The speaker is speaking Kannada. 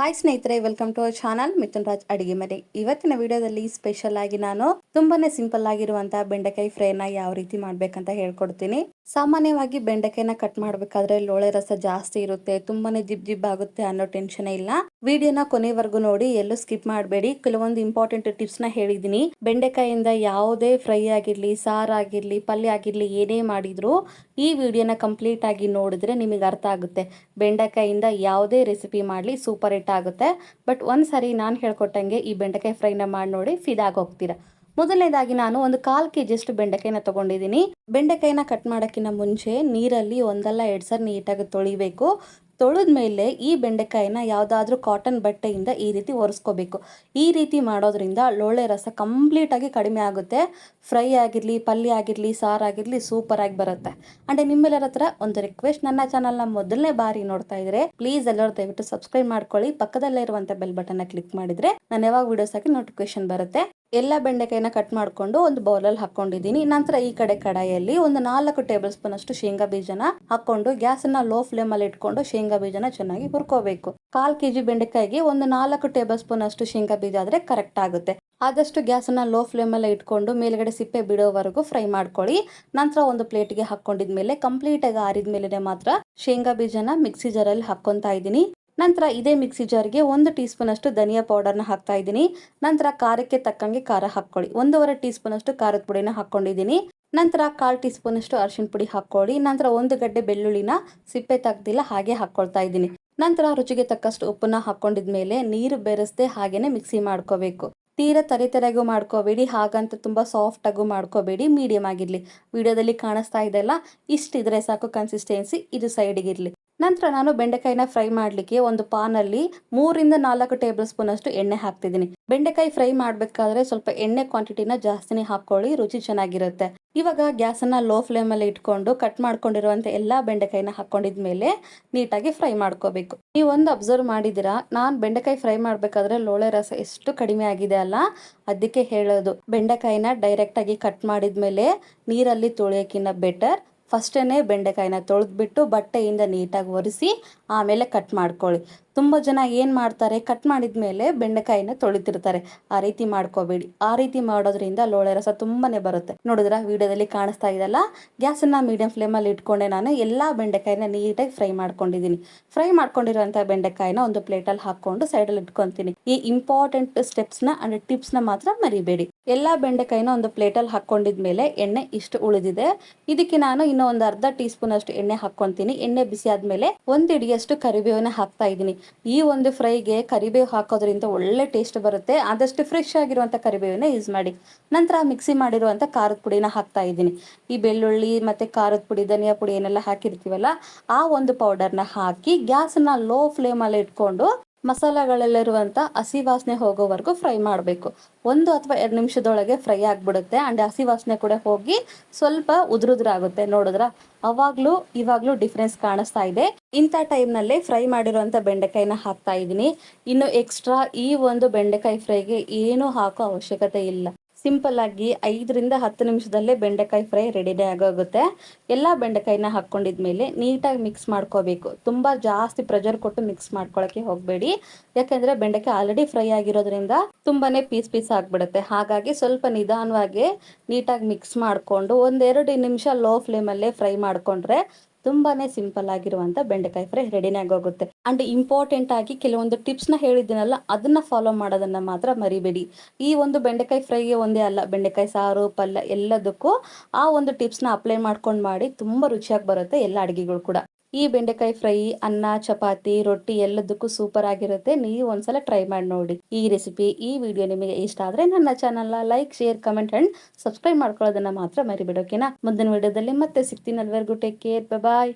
ಹಾಯ್ ಸ್ನೇಹಿತರೆ, welcome to our channel Mithun Raj ಅಡಿಗೆ ಮನೆ. ಇವತ್ತಿನ ವಿಡಿಯೋದಲ್ಲಿ ಸ್ಪೆಷಲ್ ಆಗಿ ನಾನು ತುಂಬಾನೇ ಸಿಂಪಲ್ ಆಗಿರುವಂತಹ ಬೆಂಡೆಕಾಯಿ ಫ್ರೈನ ಯಾವ ರೀತಿ ಮಾಡ್ಬೇಕಂತ ಹೇಳ್ಕೊಡ್ತೀನಿ. ಸಾಮಾನ್ಯವಾಗಿ ಬೆಂಡೆಕಾಯಿನ ಕಟ್ ಮಾಡ್ಬೇಕಾದ್ರೆ ಲೋಳೆ ರಸ ಜಾಸ್ತಿ ಇರುತ್ತೆ, ತುಂಬಾನೇ ಜಿಬ್ ಆಗುತ್ತೆ ಅನ್ನೋ ಟೆನ್ಷನ್ ಇಲ್ಲ. ವಿಡಿಯೋನ ಕೊನೆವರೆಗೂ ನೋಡಿ, ಎಲ್ಲೂ ಸ್ಕಿಪ್ ಮಾಡಬೇಡಿ. ಕೆಲವೊಂದು ಇಂಪಾರ್ಟೆಂಟ್ ಟಿಪ್ಸ್ ನ ಹೇಳಿದೀನಿ. ಬೆಂಡೆಕಾಯಿಂದ ಯಾವುದೇ ಫ್ರೈ ಆಗಿರ್ಲಿ, ಸಾರ್ ಆಗಿರ್ಲಿ, ಪಲ್ಯ ಆಗಿರ್ಲಿ, ಏನೇ ಮಾಡಿದ್ರು ಈ ವಿಡಿಯೋನ ಕಂಪ್ಲೀಟ್ ಆಗಿ ನೋಡಿದ್ರೆ ನಿಮಗೆ ಅರ್ಥ ಆಗುತ್ತೆ. ಬೆಂಡೆಕಾಯಿಂದ ಯಾವುದೇ ರೆಸಿಪಿ ಮಾಡಲಿ ಸೂಪರ್ ಹಿಟ್ ಆಗುತ್ತೆ. ಬಟ್ ಒಂದ್ಸರಿ ನಾನು ಹೇಳ್ಕೊಟ್ಟಂಗೆ ಈ ಬೆಂಡೆಕಾಯಿ ಫ್ರೈನ ಮಾಡಿ ನೋಡಿ, ಫಿದಾಗಿ ಹೋಗ್ತೀರಾ. ಮೊದಲನೇದಾಗಿ ನಾನು ಒಂದು 1/4 kg ಅಷ್ಟು ಬೆಂಡೆಕಾಯಿನ ತಗೊಂಡಿದ್ದೀನಿ. ಬೆಂಡೆಕಾಯಿನ ಕಟ್ ಮಾಡೋಕ್ಕಿಂತ ಮುಂಚೆ ನೀರಲ್ಲಿ ಒಂದಲ್ಲ 2 ಸರಿ ನೀಟಾಗಿ ತೊಳಿಬೇಕು. ತೊಳೆದ ಮೇಲೆ ಈ ಬೆಂಡೆಕಾಯಿನ ಯಾವುದಾದ್ರೂ ಕಾಟನ್ ಬಟ್ಟೆಯಿಂದ ಈ ರೀತಿ ಒರೆಸ್ಕೋಬೇಕು. ಈ ರೀತಿ ಮಾಡೋದ್ರಿಂದ ಲೋಳೆ ರಸ ಕಂಪ್ಲೀಟ್ ಆಗಿ ಕಡಿಮೆ ಆಗುತ್ತೆ. ಫ್ರೈ ಆಗಿರಲಿ, ಪಲ್ಯ ಆಗಿರಲಿ, ಸಾರಾಗಿರಲಿ ಸೂಪರ್ ಆಗಿ ಬರುತ್ತೆ. ಅಂಡ್ ನಿಮ್ಮೆಲ್ಲರ ಹತ್ರ ಒಂದು ರಿಕ್ವೆಸ್ಟ್, ನನ್ನ ಚಾನಲ್ನ ಮೊದಲನೇ ಬಾರಿ ನೋಡ್ತಾ ಇದ್ರೆ ಪ್ಲೀಸ್ ಎಲ್ಲರೂ ದಯವಿಟ್ಟು ಸಬ್ಸ್ಕ್ರೈಬ್ ಮಾಡ್ಕೊಳ್ಳಿ. ಪಕ್ಕದಲ್ಲೇ ಇರುವಂಥ ಬೆಲ್ ಬಟನ್ನ ಕ್ಲಿಕ್ ಮಾಡಿದ್ರೆ ನಾನು ಯಾವಾಗ ವಿಡಿಯೋಸ್ ಹಾಕಿ ನೋಟಿಫಿಕೇಶನ್ ಬರುತ್ತೆ. ಎಲ್ಲ ಬೆಂಡೆಕಾಯಿನ ಕಟ್ ಮಾಡಿಕೊಂಡು ಒಂದು ಬೌಲಲ್ಲಿ ಹಾಕೊಂಡಿದ್ದೀನಿ. ನಂತರ ಈ ಕಡೆ ಕಡಾಯಿಯಲ್ಲಿ ಒಂದು 4 ಟೇಬಲ್ ಸ್ಪೂನ್ ಅಷ್ಟು ಶೇಂಗಾ ಬೀಜನ ಹಾಕೊಂಡು ಗ್ಯಾಸನ್ನ ಲೋ ಫ್ಲೇಮ್ ಅಲ್ಲಿ ಇಟ್ಕೊಂಡು ಶೇಂಗಾ ಬೀಜನ ಚೆನ್ನಾಗಿ ಹುರ್ಕೋಬೇಕು. 1/4 kg ಬೆಂಡೆಕಾಯಿಗೆ ಒಂದು 4 ಟೇಬಲ್ ಸ್ಪೂನ್ ಅಷ್ಟು ಶೇಂಗಾ ಬೀಜ ಆದ್ರೆ ಕರೆಕ್ಟ್ ಆಗುತ್ತೆ. ಆದಷ್ಟು ಗ್ಯಾಸನ್ನ ಲೋ ಫ್ಲೇಮ್ ಅಲ್ಲಿ ಇಟ್ಕೊಂಡು ಮೇಲ್ಗಡೆ ಸಿಪ್ಪೆ ಬಿಡೋವರೆಗೂ ಫ್ರೈ ಮಾಡ್ಕೊಳ್ಳಿ. ನಂತರ ಒಂದು ಪ್ಲೇಟ್ಗೆ ಹಾಕೊಂಡಿದ್ಮೇಲೆ ಕಂಪ್ಲೀಟ್ ಆಗಿ ಆರಿದ ಮೇಲೆ ಮಾತ್ರ ಶೇಂಗಾ ಬೀಜನ ಮಿಕ್ಸಿ ಜಾರಲ್ಲಿ ಹಾಕೊಂತಾ ಇದ್ದೀನಿ. ನಂತರ ಇದೇ ಮಿಕ್ಸಿ ಜಾರ್ಗೆ 1 ಟೀ ಸ್ಪೂನ್ ಅಷ್ಟು ಧನಿಯಾ ಪೌಡರ್ನ ಹಾಕ್ತಾ ಇದ್ದೀನಿ. ನಂತರ ಖಾರಕ್ಕೆ ತಕ್ಕಂಗೆ ಖಾರ ಹಾಕೊಳ್ಳಿ. 1.5 ಟೀ ಸ್ಪೂನ್ ಅಷ್ಟು ಖಾರದ ಪುಡಿನ ಹಾಕೊಂಡಿದ್ದೀನಿ. ನಂತರ 1/4 ಟೀ ಸ್ಪೂನ್ ಅಷ್ಟು ಅರಿಶಿನ ಪುಡಿ ಹಾಕೊಳ್ಳಿ. ನಂತರ 1 ಗಡ್ಡೆ ಬೆಳ್ಳುಳ್ಳಿನ ಸಿಪ್ಪೆ ತೆಗ್ದಿಲ್ಲ ಹಾಗೆ ಹಾಕೊಳ್ತಾ ಇದ್ದೀನಿ. ನಂತರ ರುಚಿಗೆ ತಕ್ಕಷ್ಟು ಉಪ್ಪನ್ನ ಹಾಕೊಂಡಿದ್ಮೇಲೆ ನೀರು ಬೆರೆಸದೆ ಹಾಗೇನೆ ಮಿಕ್ಸಿ ಮಾಡ್ಕೋಬೇಕು. ತೀರಾ ತರಿತರಿಯಾಗೂ ಮಾಡ್ಕೋಬೇಡಿ, ಹಾಗಂತ ತುಂಬಾ ಸಾಫ್ಟ್ ಆಗು ಮಾಡ್ಕೋಬೇಡಿ, ಮೀಡಿಯಂ ಆಗಿರ್ಲಿ. ವಿಡಿಯೋದಲ್ಲಿ ಕಾಣಿಸ್ತಾ ಇದೆಲ್ಲ ಇಷ್ಟಿದ್ರೆ ಸಾಕು ಕನ್ಸಿಸ್ಟೆನ್ಸಿ, ಇದು ಸೈಡ್ಗೆ ಇರ್ಲಿ. ನಂತರ ನಾನು ಬೆಂಡೆಕಾಯಿನ ಫ್ರೈ ಮಾಡಲಿಕ್ಕೆ ಒಂದು ಪಾನಲ್ಲಿ 3 ರಿಂದ 4 ಟೇಬಲ್ ಸ್ಪೂನ್ ಅಷ್ಟು ಎಣ್ಣೆ ಹಾಕ್ತಿದ್ದೀನಿ. ಬೆಂಡೆಕಾಯಿ ಫ್ರೈ ಮಾಡಬೇಕಾದ್ರೆ ಸ್ವಲ್ಪ ಎಣ್ಣೆ ಕ್ವಾಂಟಿಟಿನ ಜಾಸ್ತಿನೇ ಹಾಕೊಳ್ಳಿ, ರುಚಿ ಚೆನ್ನಾಗಿರುತ್ತೆ. ಇವಾಗ ಗ್ಯಾಸನ್ನ ಲೋ ಫ್ಲೇಮ್ ಅಲ್ಲಿ ಇಟ್ಕೊಂಡು ಕಟ್ ಮಾಡ್ಕೊಂಡಿರುವಂತ ಎಲ್ಲಾ ಬೆಂಡೆಕಾಯಿನ ಹಾಕೊಂಡಿದ್ಮೇಲೆ ನೀಟಾಗಿ ಫ್ರೈ ಮಾಡ್ಕೋಬೇಕು. ನೀವು ಒಂದು ಅಬ್ಸರ್ವ್ ಮಾಡಿದಿರಾ, ನಾನು ಬೆಂಡೆಕಾಯಿ ಫ್ರೈ ಮಾಡಬೇಕಾದ್ರೆ ಲೋಳೆ ರಸ ಎಷ್ಟು ಕಡಿಮೆ ಆಗಿದೆ ಅಲ್ಲ, ಅದಕ್ಕೆ ಹೇಳೋದು ಬೆಂಡೆಕಾಯಿನ ಡೈರೆಕ್ಟ್ ಆಗಿ ಕಟ್ ಮಾಡಿದ್ಮೇಲೆ ನೀರಲ್ಲಿ ತೊಳೆಯೋಕ್ಕಿಂತ ಬೆಟರ್ ಫಸ್ಟೇನೆ ಬೆಂಡೆಕಾಯಿನ ತೊಳೆದ್ಬಿಟ್ಟು ಬಟ್ಟೆಯಿಂದ ನೀಟಾಗಿ ಒರೆಸಿ ಆಮೇಲೆ ಕಟ್ ಮಾಡ್ಕೊಳ್ಳಿ. ತುಂಬ ಜನ ಏನು ಮಾಡ್ತಾರೆ, ಕಟ್ ಮಾಡಿದ್ಮೇಲೆ ಬೆಂಡೆಕಾಯಿನ ತೊಳಿತಿರ್ತಾರೆ. ಆ ರೀತಿ ಮಾಡ್ಕೋಬೇಡಿ. ಆ ರೀತಿ ಮಾಡೋದ್ರಿಂದ ಲೋಳೆ ರಸ ತುಂಬಾನೇ ಬರುತ್ತೆ. ನೋಡಿದ್ರ ವಿಡಿಯೋದಲ್ಲಿ ಕಾಣಿಸ್ತಾ ಇದೆಲ್ಲ, ಗ್ಯಾಸನ್ನ ಮೀಡಿಯಂ ಫ್ಲೇಮಲ್ಲಿ ಇಟ್ಕೊಂಡೆ ನಾನು ಎಲ್ಲ ಬೆಂಡೆಕಾಯಿನ ನೀಟಾಗಿ ಫ್ರೈ ಮಾಡ್ಕೊಂಡಿದ್ದೀನಿ. ಫ್ರೈ ಮಾಡ್ಕೊಂಡಿರುವಂಥ ಬೆಂಡೆಕಾಯಿನ ಒಂದು ಪ್ಲೇಟಲ್ಲಿ ಹಾಕೊಂಡು ಸೈಡಲ್ಲಿ ಇಟ್ಕೊತೀನಿ. ಈ ಇಂಪಾರ್ಟೆಂಟ್ ಸ್ಟೆಪ್ಸ್ನ ಅಂಡ್ ಟಿಪ್ಸ್ನ ಮಾತ್ರ ಮರಿಬೇಡಿ. ಎಲ್ಲ ಬೆಂಡೆಕಾಯಿನ ಒಂದು ಪ್ಲೇಟಲ್ಲಿ ಹಾಕೊಂಡಿದ್ಮೇಲೆ ಎಣ್ಣೆ ಇಷ್ಟು ಉಳಿದಿದೆ. ಇದಕ್ಕೆ ನಾನು ಇನ್ನೂ ಒಂದು ಅರ್ಧ ಟೀ ಸ್ಪೂನ್ ಅಷ್ಟು ಎಣ್ಣೆ ಹಾಕ್ಕೊಂತೀನಿ. ಎಣ್ಣೆ ಬಿಸಿ ಆದ್ಮೇಲೆ 1 ಹಿಡಿಯಷ್ಟು ಕರಿಬೇವನ್ನ ಹಾಕ್ತಾ ಇದ್ದೀನಿ. ಈ ಒಂದು ಫ್ರೈಗೆ ಕರಿಬೇವು ಹಾಕೋದ್ರಿಂದ ಒಳ್ಳೆ ಟೇಸ್ಟ್ ಬರುತ್ತೆ. ಆದಷ್ಟು ಫ್ರೆಶ್ ಆಗಿರುವಂಥ ಕರಿಬೇವನ್ನ ಯೂಸ್ ಮಾಡಿ. ನಂತರ ಮಿಕ್ಸಿ ಮಾಡಿರುವಂಥ ಖಾರದ ಪುಡಿನ ಹಾಕ್ತಾ ಇದ್ದೀನಿ. ಈ ಬೆಳ್ಳುಳ್ಳಿ ಮತ್ತು ಖಾರದ ಪುಡಿ, ಧನಿಯಾ ಪುಡಿ ಏನೆಲ್ಲ ಹಾಕಿರ್ತೀವಲ್ಲ ಆ ಒಂದು ಪೌಡರ್ನ ಹಾಕಿ ಗ್ಯಾಸನ್ನ ಲೋ ಫ್ಲೇಮಲ್ಲಿ ಇಟ್ಕೊಂಡು ಮಸಾಲೆಗಳಲ್ಲಿರುವಂಥ ಹಸಿ ವಾಸನೆ ಹೋಗೋವರೆಗೂ ಫ್ರೈ ಮಾಡಬೇಕು. 1 ಅಥವಾ 2 ನಿಮಿಷದೊಳಗೆ ಫ್ರೈ ಆಗಿಬಿಡುತ್ತೆ. ಆ್ಯಂಡ್ ಹಸಿ ವಾಸನೆ ಕೂಡ ಹೋಗಿ ಸ್ವಲ್ಪ ಉದುರುದ್ರಾಗುತ್ತೆ. ನೋಡಿದ್ರ ಇವಾಗಲೂ ಡಿಫ್ರೆನ್ಸ್ ಕಾಣಿಸ್ತಾ ಇದೆ. ಇಂಥ ಟೈಮ್ನಲ್ಲೇ ಫ್ರೈ ಮಾಡಿರುವಂಥ ಬೆಂಡೆಕಾಯಿನ ಹಾಕ್ತಾ ಇದ್ದೀನಿ. ಇನ್ನು ಎಕ್ಸ್ಟ್ರಾ ಈ ಒಂದು ಬೆಂಡೆಕಾಯಿ ಫ್ರೈಗೆ ಏನೂ ಹಾಕೋ ಅವಶ್ಯಕತೆ ಇಲ್ಲ. ಸಿಂಪಲ್ ಆಗಿ 5 ರಿಂದ 10 ನಿಮಿಷದಲ್ಲೇ ಬೆಂಡೆಕಾಯಿ ಫ್ರೈ ರೆಡಿನೇ ಆಗೋಗುತ್ತೆ. ಎಲ್ಲ ಬೆಂಡೆಕಾಯಿನ ಹಾಕ್ಕೊಂಡಿದ್ಮೇಲೆ ನೀಟಾಗಿ ಮಿಕ್ಸ್ ಮಾಡ್ಕೋಬೇಕು. ತುಂಬ ಜಾಸ್ತಿ ಪ್ರೆಷರ್ ಕೊಟ್ಟು ಮಿಕ್ಸ್ ಮಾಡ್ಕೊಳ್ಳೋಕ್ಕೆ ಹೋಗಬೇಡಿ. ಯಾಕೆಂದರೆ ಬೆಂಡೆಕಾಯಿ ಆಲ್ರೆಡಿ ಫ್ರೈ ಆಗಿರೋದ್ರಿಂದ ತುಂಬಾನೇ ಪೀಸ್ ಆಗಿಬಿಡುತ್ತೆ. ಹಾಗಾಗಿ ಸ್ವಲ್ಪ ನಿಧಾನವಾಗಿ ನೀಟಾಗಿ ಮಿಕ್ಸ್ ಮಾಡಿಕೊಂಡು 1-2 ನಿಮಿಷ ಲೋ ಫ್ಲೇಮಲ್ಲೇ ಫ್ರೈ ಮಾಡಿಕೊಂಡ್ರೆ ತುಂಬಾನೇ ಸಿಂಪಲ್ ಆಗಿರುವಂಥ ಬೆಂಡೆಕಾಯಿ ಫ್ರೈ ರೆಡಿನೇ ಆಗೋಗುತ್ತೆ. ಅಂಡ್ ಇಂಪಾರ್ಟೆಂಟ್ ಆಗಿ ಕೆಲವೊಂದು ಟಿಪ್ಸ್ನ ಹೇಳಿದ್ದೀನಲ್ಲ, ಅದನ್ನ ಫಾಲೋ ಮಾಡೋದನ್ನ ಮಾತ್ರ ಮರಿಬೇಡಿ. ಈ ಒಂದು ಬೆಂಡೆಕಾಯಿ ಫ್ರೈಗೆ ಒಂದೇ ಅಲ್ಲ, ಬೆಂಡೆಕಾಯಿ ಸಾರು, ಪಲ್ಯ ಎಲ್ಲದಕ್ಕೂ ಆ ಒಂದು ಟಿಪ್ಸ್ನ ಅಪ್ಲೈ ಮಾಡ್ಕೊಂಡು ಮಾಡಿ ತುಂಬ ರುಚಿಯಾಗಿ ಬರುತ್ತೆ ಎಲ್ಲ ಅಡುಗೆಗಳು ಕೂಡ. ಈ ಬೆಂಡೆಕಾಯಿ ಫ್ರೈ ಅನ್ನ, ಚಪಾತಿ, ರೊಟ್ಟಿ ಎಲ್ಲದಕ್ಕೂ ಸೂಪರ್ ಆಗಿರುತ್ತೆ. ನೀವು ಒಂದ್ಸಲ ಟ್ರೈ ಮಾಡಿ ನೋಡಿ. ಈ ರೆಸಿಪಿ, ಈ ವಿಡಿಯೋ ನಿಮಗೆ ಇಷ್ಟ ಆದರೆ ನನ್ನ ಚಾನಲ್ನ like, share, comment and subscribe ಮಾಡ್ಕೊಳ್ಳೋದನ್ನ ಮಾತ್ರ ಮರಿಬೇಡಿ. ಓಕೆನಾ? ಮುಂದಿನ ವಿಡಿಯೋದಲ್ಲಿ ಮತ್ತೆ ಸಿಗ್ತೀನಿ. ಅಲ್ಲಿವರೆಗೂ ಟೇಕ್ ಕೇರ್, ಬಾಯ್.